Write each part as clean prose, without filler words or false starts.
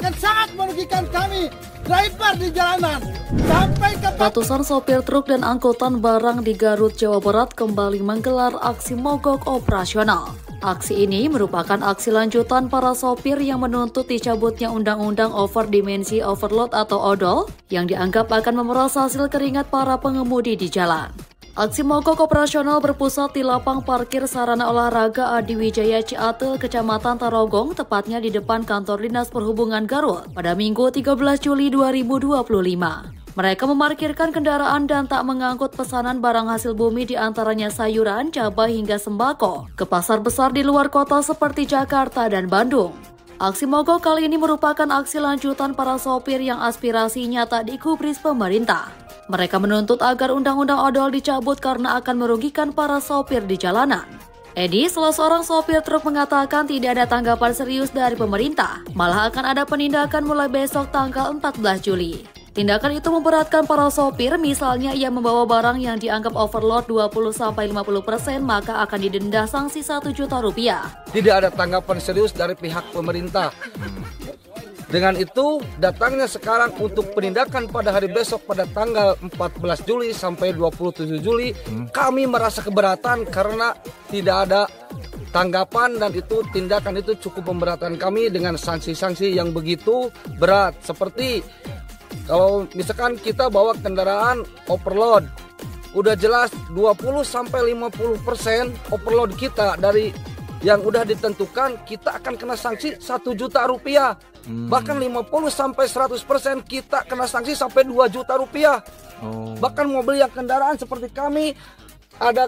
akan sangat merugikan kami driver di jalanan. Sampai ratusan sopir truk dan angkutan barang di Garut, Jawa Barat kembali menggelar aksi mogok operasional. Aksi ini merupakan aksi lanjutan para sopir yang menuntut dicabutnya Undang-Undang Overdimensi Overload atau ODOL yang dianggap akan memeras hasil keringat para pengemudi di jalan. Aksi mogok operasional berpusat di lapang parkir sarana olahraga Adi Wijaya Ciatel, Kecamatan Tarogong, tepatnya di depan kantor Dinas Perhubungan Garut pada Minggu 13 Juli 2025. Mereka memarkirkan kendaraan dan tak mengangkut pesanan barang hasil bumi di antaranya sayuran, cabai hingga sembako ke pasar besar di luar kota seperti Jakarta dan Bandung. Aksi mogok kali ini merupakan aksi lanjutan para sopir yang aspirasinya tak digubris pemerintah. Mereka menuntut agar Undang-Undang ODOL dicabut karena akan merugikan para sopir di jalanan. Edi, salah seorang sopir truk, mengatakan tidak ada tanggapan serius dari pemerintah, malah akan ada penindakan mulai besok tanggal 14 Juli. Tindakan itu memberatkan para sopir, misalnya ia membawa barang yang dianggap overload 20-50%, maka akan didenda sanksi Rp1 juta. Tidak ada tanggapan serius dari pihak pemerintah. Dengan itu, datangnya sekarang untuk penindakan pada hari besok pada tanggal 14 Juli sampai 27 Juli, kami merasa keberatan karena tidak ada tanggapan dan itu tindakan itu cukup memberatkan kami dengan sanksi-sanksi yang begitu berat. Seperti kalau misalkan kita bawa kendaraan overload, udah jelas 20-50% overload kita dari yang udah ditentukan, kita akan kena sanksi Rp1 juta. Bahkan 50-100% kita kena sanksi sampai Rp2 juta. Bahkan mobil yang kendaraan seperti kami ada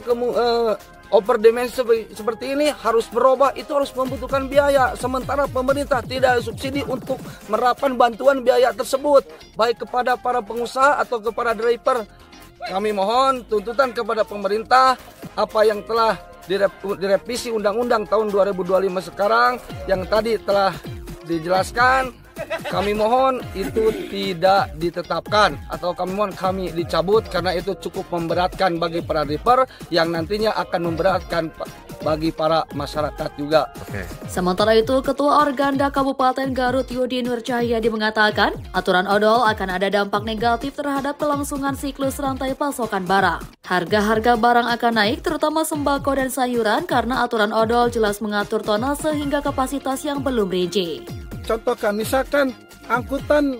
overdimensi seperti ini harus berubah, itu harus membutuhkan biaya. Sementara pemerintah tidak ada subsidi untuk menerapkan bantuan biaya tersebut, baik kepada para pengusaha atau kepada driver. Kami mohon tuntutan kepada pemerintah apa yang telah direvisi Undang-Undang tahun 2025 sekarang yang tadi telah dijelaskan, kami mohon itu tidak ditetapkan atau kami dicabut karena itu cukup memberatkan bagi para driver yang nantinya akan memberatkan bagi para masyarakat juga. Sementara itu, Ketua Organda Kabupaten Garut Yudi Nur Cahyadi mengatakan aturan ODOL akan ada dampak negatif terhadap kelangsungan siklus rantai pasokan barang. Harga-harga barang akan naik terutama sembako dan sayuran karena aturan ODOL jelas mengatur tonase hingga kapasitas yang belum rinci. Contohkan, misalkan angkutan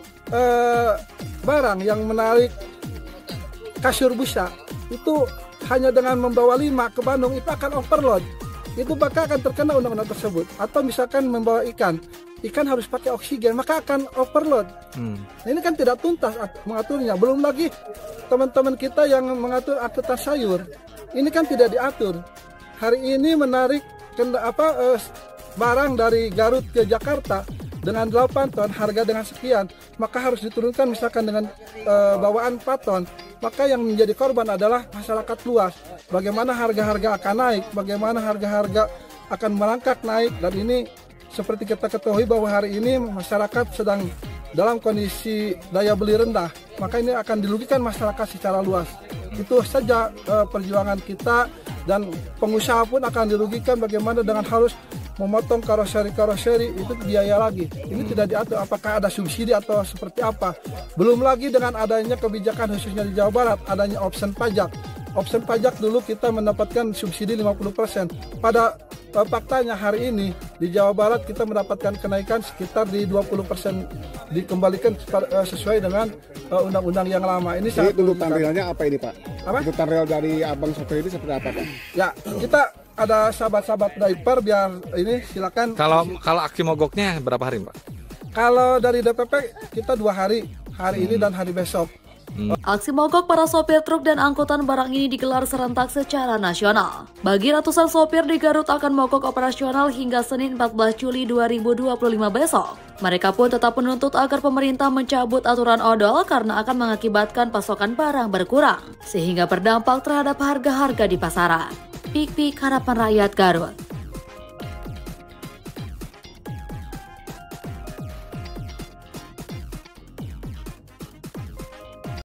barang yang menarik kasur busa itu hanya dengan membawa 5 ke Bandung itu akan overload. Itu maka akan terkena undang-undang tersebut. Atau misalkan membawa ikan harus pakai oksigen, maka akan overload. Nah, ini kan tidak tuntas mengaturnya. Belum lagi teman-teman kita yang mengatur angkutan sayur, ini kan tidak diatur. Hari ini menarik barang dari Garut ke Jakarta dengan 8 ton, harga dengan sekian, maka harus diturunkan misalkan dengan bawaan 4 ton. Maka yang menjadi korban adalah masyarakat luas. Bagaimana harga-harga akan naik, bagaimana harga-harga akan merangkak naik. Dan ini seperti kita ketahui bahwa hari ini masyarakat sedang dalam kondisi daya beli rendah. Maka ini akan dirugikan masyarakat secara luas. Itu saja perjuangan kita, dan pengusaha pun akan dirugikan bagaimana dengan harus memotong karoseri itu biaya lagi. Ini tidak diatur apakah ada subsidi atau seperti apa. Belum lagi dengan adanya kebijakan khususnya di Jawa Barat, adanya option pajak. Option pajak dulu kita mendapatkan subsidi 50%. Pada faktanya hari ini di Jawa Barat kita mendapatkan kenaikan sekitar di 20%, dikembalikan sesuai dengan undang-undang yang lama. Ini sangat tuntutan realnya apa ini, Pak? Tuntutan real dari Abang sopir ini seperti apa, Pak? Ya, kita ada sahabat-sahabat driver biar ini silakan. Kalau aksi mogoknya berapa hari, Pak? Kalau dari DPP kita 2 hari ini dan hari besok. Aksi mogok para sopir truk dan angkutan barang ini digelar serentak secara nasional. Bagi ratusan sopir di Garut akan mogok operasional hingga Senin 14 Juli 2025 besok. Mereka pun tetap menuntut agar pemerintah mencabut aturan ODOL karena akan mengakibatkan pasokan barang berkurang, sehingga berdampak terhadap harga-harga di pasaran. Pik-Pik, Harapan Rakyat Garut.